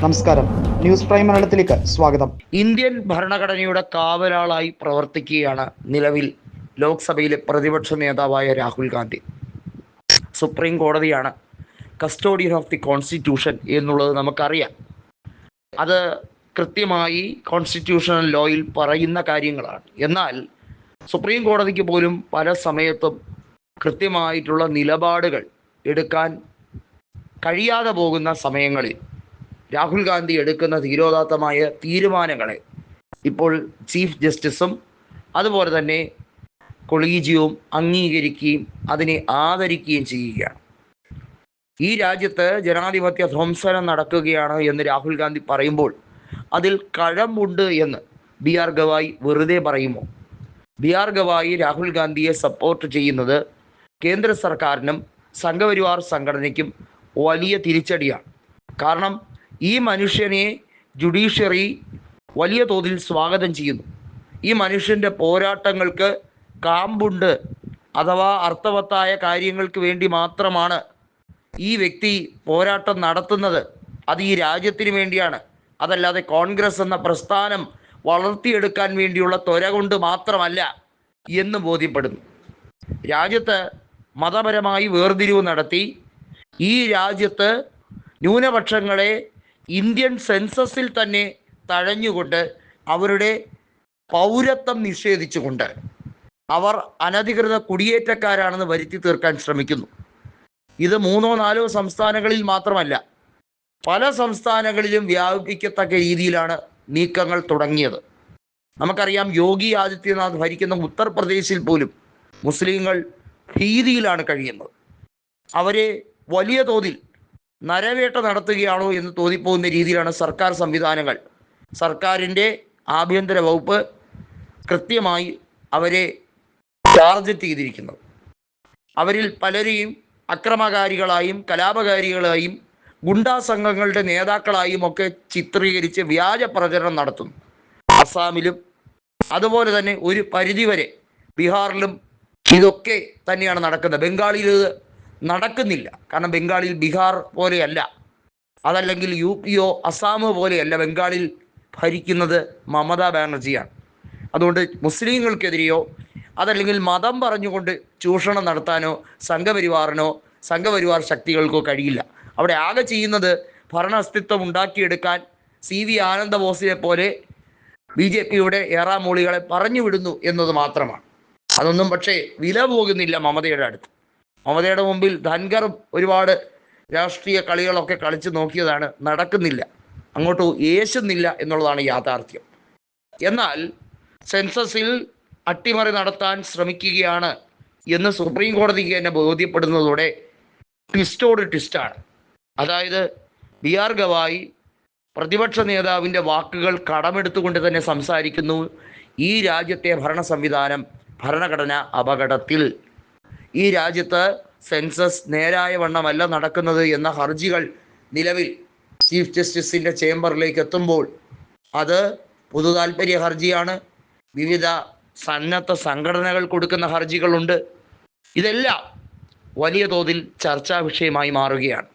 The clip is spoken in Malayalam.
നമസ്കാരം, ന്യൂസ് പ്രൈം മലയാളത്തിലേക്ക് സ്വാഗതം. ഇന്ത്യൻ ഭരണഘടനയുടെ കാവലാളായി പ്രവർത്തിക്കുകയാണ് നിലവിൽ ലോക്സഭയിലെ പ്രതിപക്ഷ നേതാവായ രാഹുൽ ഗാന്ധി. സുപ്രീം കോടതിയാണ് കസ്റ്റോഡിയൻ ഓഫ് ദി കോൺസ്റ്റിറ്റ്യൂഷൻ എന്നുള്ളത് നമുക്കറിയാം. അത് കൃത്യമായി കോൺസ്റ്റിറ്റ്യൂഷണൽ ലോയിൽ പറയുന്ന കാര്യങ്ങളാണ്. എന്നാൽ സുപ്രീം കോടതിക്ക് പോലും പല സമയത്തും കൃത്യമായിട്ടുള്ള നിലപാടുകൾ എടുക്കാൻ കഴിയാതെ പോകുന്ന സമയങ്ങളിൽ രാഹുൽ ഗാന്ധി എടുക്കുന്ന ധീരോദാത്തമായ തീരുമാനങ്ങളെ ഇപ്പോൾ ചീഫ് ജസ്റ്റിസും അതുപോലെ തന്നെ കൊളീജിയവും അംഗീകരിക്കുകയും അതിനെ ആദരിക്കുകയും ചെയ്യുകയാണ്. ഈ രാജ്യത്ത് ജനാധിപത്യ ധ്വംസനം നടക്കുകയാണ് എന്ന് രാഹുൽ ഗാന്ധി പറയുമ്പോൾ അതിൽ കഴമ്പുണ്ട് എന്ന് ബി ആർ ഗവായി വെറുതെ പറയുമോ? ബി ആർ ഗവായി രാഹുൽ ഗാന്ധിയെ സപ്പോർട്ട് ചെയ്യുന്നത് കേന്ദ്ര സർക്കാരിനും സംഘപരിവാർ സംഘടനയ്ക്കും വലിയ തിരിച്ചടിയാണ്. കാരണം ഈ മനുഷ്യനെ ജുഡീഷ്യറി വലിയ തോതിൽ സ്വാഗതം ചെയ്യുന്നു. ഈ മനുഷ്യൻ്റെ പോരാട്ടങ്ങൾക്ക് കാമ്പുണ്ട്, അഥവാ അർത്ഥവത്തായ കാര്യങ്ങൾക്ക് വേണ്ടി മാത്രമാണ് ഈ വ്യക്തി പോരാട്ടം നടത്തുന്നത്. അത് ഈ രാജ്യത്തിന് വേണ്ടിയാണ്, അതല്ലാതെ കോൺഗ്രസ് എന്ന പ്രസ്ഥാനം വളർത്തിയെടുക്കാൻ വേണ്ടിയുള്ള ത്വര കൊണ്ട് മാത്രമല്ല എന്ന് ബോധ്യപ്പെടുന്നു. രാജ്യത്ത് മതപരമായി വേർതിരിവ് നടത്തി ഈ രാജ്യത്ത് ന്യൂനപക്ഷങ്ങളെ ഇന്ത്യൻ സെൻസസിൽ തന്നെ തഴഞ്ഞുകൊണ്ട് അവരുടെ പൗരത്വം നിഷേധിച്ചുകൊണ്ട് അവർ അനധികൃത കുടിയേറ്റക്കാരാണെന്ന് വരുത്തി തീർക്കാൻ ശ്രമിക്കുന്നു. ഇത് 3-4 സംസ്ഥാനങ്ങളിൽ മാത്രമല്ല, പല സംസ്ഥാനങ്ങളിലും വ്യാപിക്കത്തക്ക രീതിയിലാണ് നീക്കങ്ങൾ തുടങ്ങിയത്. നമുക്കറിയാം, യോഗി ആദിത്യനാഥ് ഭരിക്കുന്ന ഉത്തർപ്രദേശിൽ പോലും മുസ്ലിങ്ങൾ ഭീതിയിലാണ് കഴിയുന്നത്. അവരെ വലിയ തോതിൽ നരവേട്ട നടത്തുകയാണോ എന്ന് തോന്നിപ്പോകുന്ന രീതിയിലാണ് സർക്കാർ സംവിധാനങ്ങൾ, സർക്കാരിൻ്റെ ആഭ്യന്തര വകുപ്പ് കൃത്യമായി അവരെ ടാർഗറ്റ് ചെയ്തിരിക്കുന്നത്. അവരിൽ പലരെയും അക്രമകാരികളായും കലാപകാരികളായും ഗുണ്ടാ സംഘങ്ങളുടെ നേതാക്കളായും ഒക്കെ ചിത്രീകരിച്ച് വ്യാജ പ്രചരണം നടത്തുന്നു. അസാമിലും അതുപോലെ തന്നെ ഒരു പരിധിവരെ ബീഹാറിലും ഇതൊക്കെ തന്നെയാണ് നടക്കുന്നത്. ബംഗാളിൽ ഇത് നടക്കുന്നില്ല. കാരണം ബംഗാളിൽ ബീഹാർ പോലെയല്ല, അതല്ലെങ്കിൽ യു പിയോ അസാമോ പോലെയല്ല. ബംഗാളിൽ ഭരിക്കുന്നത് മമതാ ബാനർജിയാണ്. അതുകൊണ്ട് മുസ്ലിങ്ങൾക്കെതിരെയോ അതല്ലെങ്കിൽ മതം പറഞ്ഞുകൊണ്ട് ചൂഷണം നടത്താനോ സംഘപരിവാർ ശക്തികൾക്കോ കഴിയില്ല. അവിടെ ആകെ ചെയ്യുന്നത് ഭരണ അസ്തിത്വം ഉണ്ടാക്കിയെടുക്കാൻ CV ആനന്ദബോസിനെ പോലെ BJPയുടെ ഏറാമൂളികളെ പറഞ്ഞു വിടുന്നു എന്നത് മാത്രമാണ്. അതൊന്നും പക്ഷേ വില പോകുന്നില്ല മമതയുടെ അടുത്ത്. മമതയുടെ മുമ്പിൽ ധൻഖറും ഒരുപാട് രാഷ്ട്രീയ കളികളൊക്കെ കളിച്ച് നോക്കിയതാണ്, നടക്കുന്നില്ല, അങ്ങോട്ട് യേശുന്നില്ല എന്നുള്ളതാണ് യാഥാർത്ഥ്യം. എന്നാൽ സെൻസസിൽ അട്ടിമറി നടത്താൻ ശ്രമിക്കുകയാണ് എന്ന് സുപ്രീം കോടതിക്ക് തന്നെ ബോധ്യപ്പെടുന്നതോടെ ട്വിസ്റ്റോട് ട്വിസ്റ്റാണ്. അതായത് ബി ആർ ഗവായി പ്രതിപക്ഷ നേതാവിൻ്റെ വാക്കുകൾ കടമെടുത്തുകൊണ്ട് തന്നെ സംസാരിക്കുന്നു. ഈ രാജ്യത്തെ ഭരണ സംവിധാനം, ഭരണഘടന അപകടത്തിൽ, ഈ രാജ്യത്ത് സെൻസസ് നേരായ വണ്ണമല്ല നടക്കുന്നത് എന്ന ഹർജികൾ നിലവിൽ ചീഫ് ജസ്റ്റിസിൻ്റെ ചേംബറിലേക്ക് എത്തുമ്പോൾ അത് പൊതു താൽപ്പര്യ ഹർജിയാണ്. വിവിധ സന്നദ്ധ സംഘടനകൾ കൊടുക്കുന്ന ഹർജികളുണ്ട്. ഇതെല്ലാം വലിയ തോതിൽ ചർച്ചാ വിഷയമായി മാറുകയാണ്.